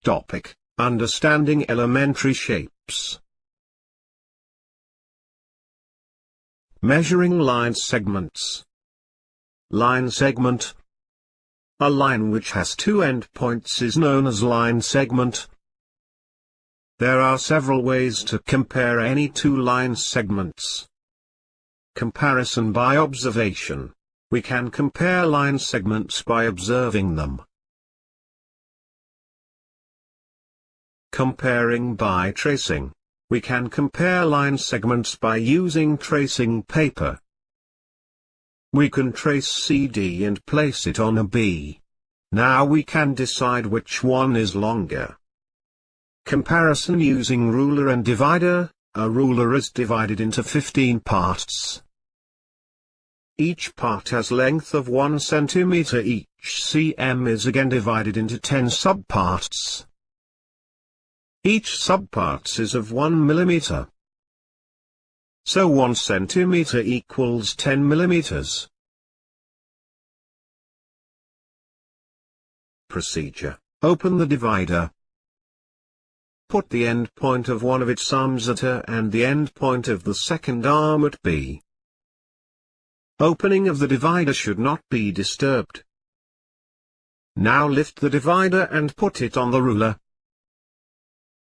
Topic: Understanding elementary shapes. Measuring line segments. Line segment. A line which has two endpoints is known as line segment. There are several ways to compare any two line segments. Comparison by observation. We can compare line segments by observing them. Comparing by tracing. We can compare line segments by using tracing paper. We can trace CD and place it on a B. Now we can decide which one is longer. Comparison using ruler and divider. A ruler is divided into 15 parts. Each part has length of 1 centimeter. Each cm is again divided into 10 subparts. Each subparts is of 1 millimeter. So 1 centimeter equals 10 millimeters. Procedure: open the divider. Put the end point of one of its arms at A and the end point of the second arm at B. Opening of the divider should not be disturbed. Now lift the divider and put it on the ruler.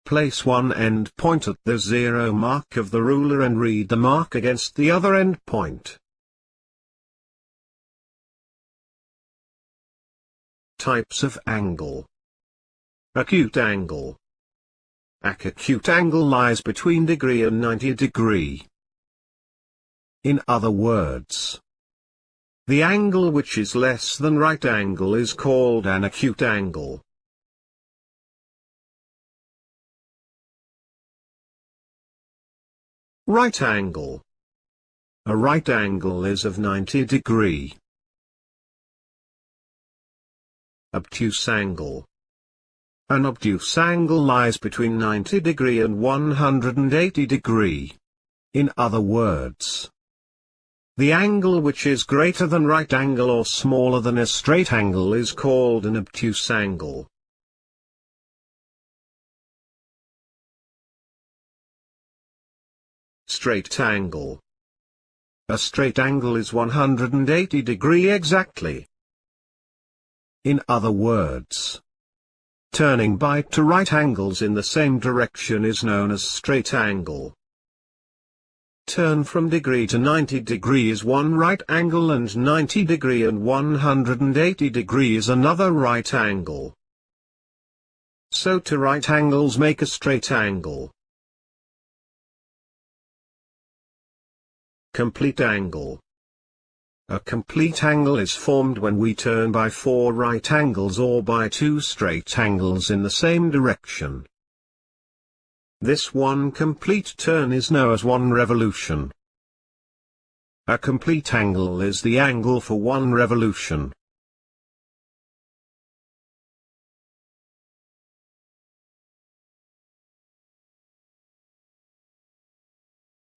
Place one end point at the 0 mark of the ruler and read the mark against the other end point. Types of angle. Acute angle. Acute angle lies between degree and 90 degree. In other words, the angle which is less than right angle is called an acute angle. Right angle. A right angle is of 90 degree. Obtuse angle. An obtuse angle lies between 90 degree and 180 degree. In other words, the angle which is greater than right angle or smaller than a straight angle is called an obtuse angle. Straight angle. A straight angle is 180 degree exactly. In other words, turning by to right angles in the same direction is known as straight angle. Turn from degree to 90 degree is one right angle and 90 degree and 180 degree is another right angle. So two right angles make a straight angle. Complete angle. A complete angle is formed when we turn by 4 right angles or by 2 straight angles in the same direction. This one complete turn is known as one revolution. A complete angle is the angle for one revolution.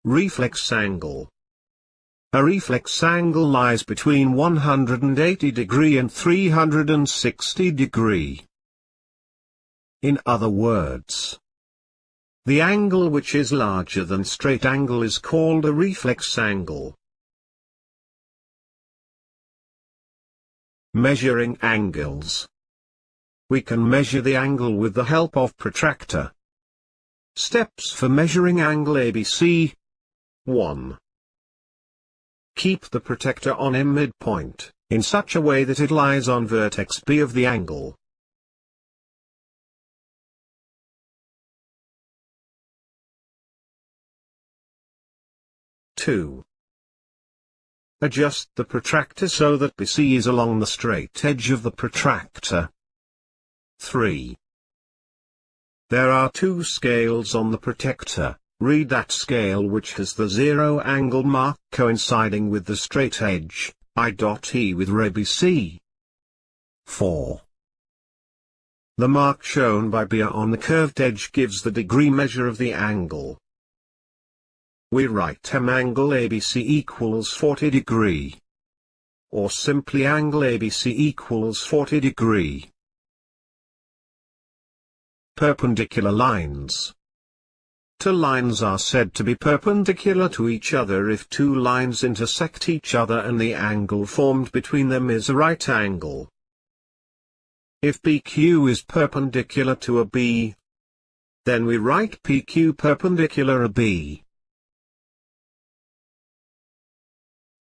Reflex angle. A reflex angle lies between 180 degree and 360 degree. In other words, the angle which is larger than straight angle is called a reflex angle. Measuring angles. We can measure the angle with the help of protractor. Steps for measuring angle ABC. 1. Keep the protractor on a midpoint, in such a way that it lies on vertex B of the angle. 2. Adjust the protractor so that BC is along the straight edge of the protractor. 3. There are 2 scales on the protractor. Read that scale which has the 0 angle mark coinciding with the straight edge, I.E with ray BC. 4. The mark shown by B on the curved edge gives the degree measure of the angle. We write angle ABC equals 40 degree. Or simply angle ABC equals 40 degree. perpendicular lines. Two lines are said to be perpendicular to each other if two lines intersect each other and the angle formed between them is a right angle. If PQ is perpendicular to a B, then we write PQ perpendicular a B.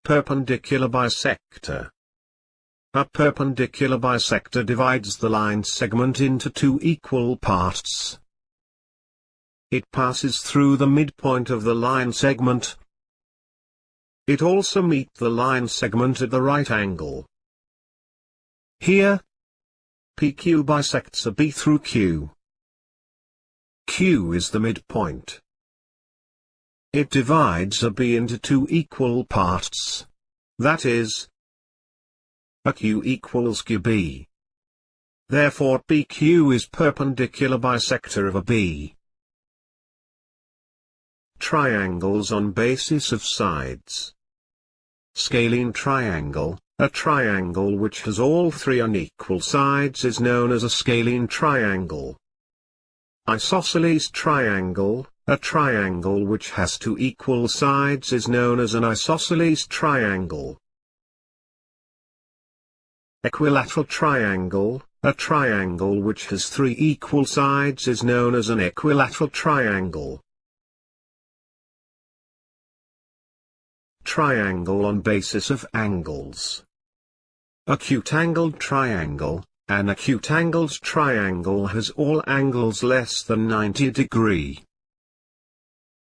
Perpendicular bisector. A perpendicular bisector divides the line segment into two equal parts. It passes through the midpoint of the line segment. It also meets the line segment at the right angle. Here, PQ bisects a B through Q. Q is the midpoint. It divides a B into two equal parts. That is, a Q equals QB. Therefore PQ is perpendicular bisector of a B. Triangles on basis of sides. Scalene triangle. A triangle which has all three unequal sides is known as a scalene triangle. Isosceles triangle. A triangle which has two equal sides is known as an isosceles triangle. Equilateral triangle. A triangle which has three equal sides is known as an equilateral triangle. Triangle on basis of angles. Acute angled triangle. An acute angled triangle has all angles less than 90 degrees.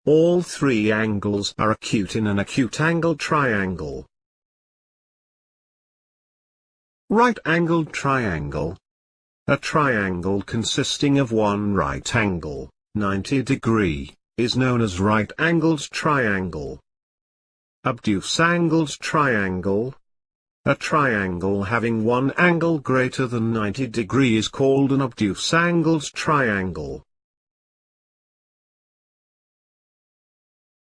All three angles are acute in an acute angled triangle. Right-angled triangle. A triangle consisting of one right angle, 90 degrees, is known as right-angled triangle. Obtuse angled triangle. A triangle having one angle greater than 90 degrees is called an obtuse angled triangle.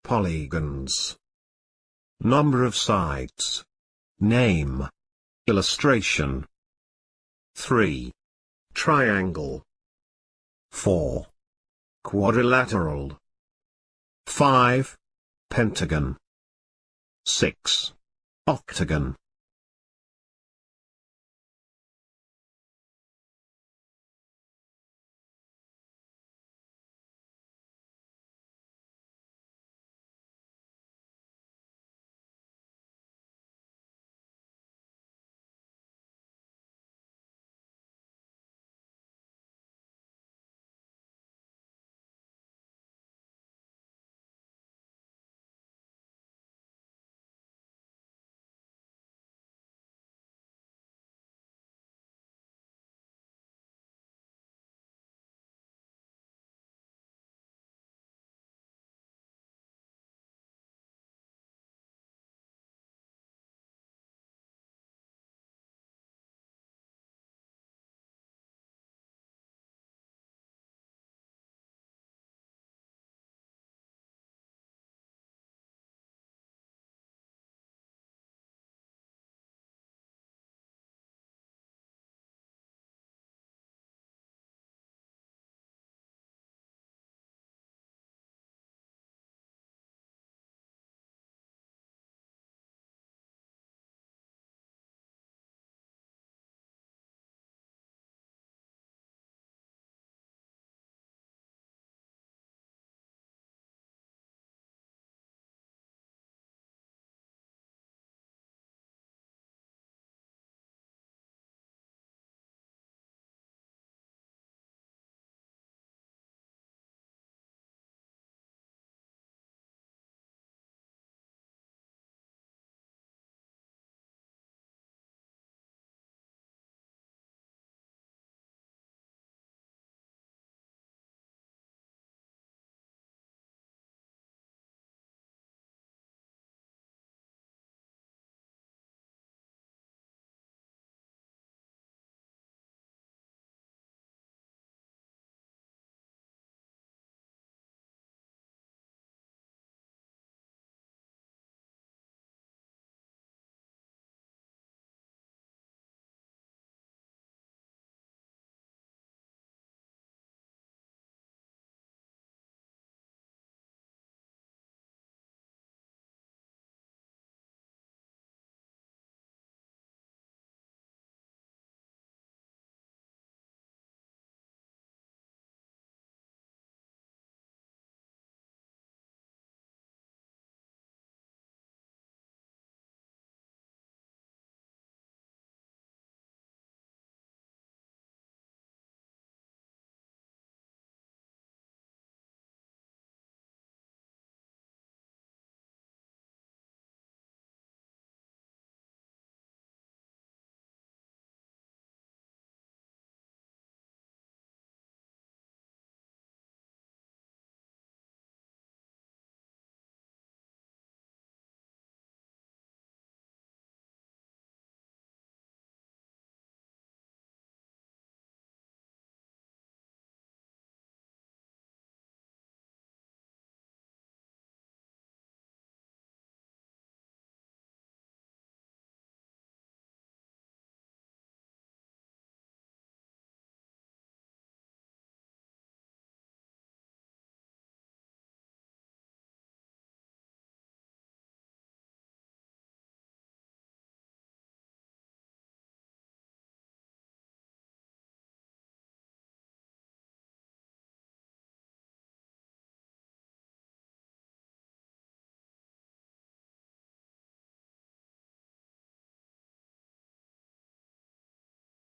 Polygons. Number of sides. Name. Illustration. 3. Triangle. 4. Quadrilateral. 5. Pentagon. 6. Octagon.